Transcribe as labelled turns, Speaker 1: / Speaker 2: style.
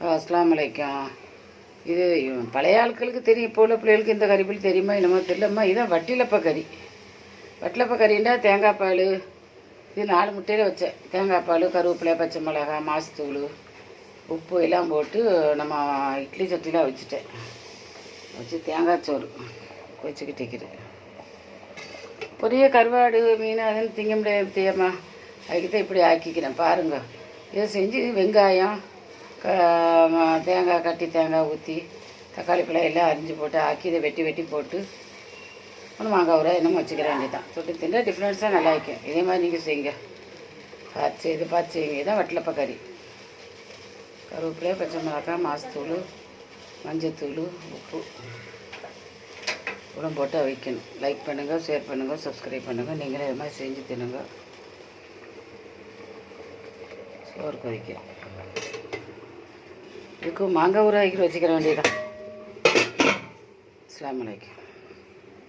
Speaker 1: அஸ்ஸலாமு அலைக்கும். இது பழைய ஆட்களுக்கு தெரியும், இப்போ உள்ள பிள்ளைகளுக்கு இந்த கறிப்பில் தெரியுமா என்னமோ தெரியலம்மா. இதான் வட்டிலப்ப கறி. வட்டிலப்ப கறின்னா தேங்காய் பால், இது 4 முட்டையில் வச்சேன். தேங்காய் பால், கருவேப்பிலை, பச்சை மிளகாய், மாசுத்தூள், உப்பு எல்லாம் போட்டு நம்ம இட்லி சட்டியில் வச்சுட்டேன். வச்சு தேங்காய் சோறு வச்சுக்கிட்டு இருக்கிறேன். பொரிய கருவாடு மீன் அதுன்னு திங்க முடியாது தெரியாமா, அதுக்கு தான் இப்படி ஆக்கிக்கிறேன் பாருங்கள். இதை செஞ்சு வெங்காயம் தேங்காய் கட்டி தேங்காய் ஊற்றி தக்காளி பழம் எல்லாம் அரிஞ்சு போட்டு ஆக்கி இதை வெட்டி வெட்டி போட்டு ஒன்று மாங்காய் ஊற என்னமோ வச்சுக்கிற வேண்டியதான். தொட்டு தின்னா டிஃப்ரெண்ட்ஸாக நல்லா இருக்கும். இதே மாதிரி நீங்கள் செய்யுங்க, பார்த்து செய்யுங்க. இதான் வட்டலப்ப கறி. கருவேப்பிலை, பச்சை மிளகாய், மாசுத்தூள், மஞ்சத்தூள், உப்பு உடம்பு போட்டு வைக்கணும். லைக் பண்ணுங்கள், ஷேர் பண்ணுங்கள், சப்ஸ்கிரைப் பண்ணுங்கள். நீங்களே இது மாதிரி செஞ்சு தின்னுங்க. சோறு கொதிக்க இதுக்கு மாங்காய் ஊற வைக்கிற வச்சுக்கிற வேண்டியதான். அஸ்ஸலாமு அலைக்கும்.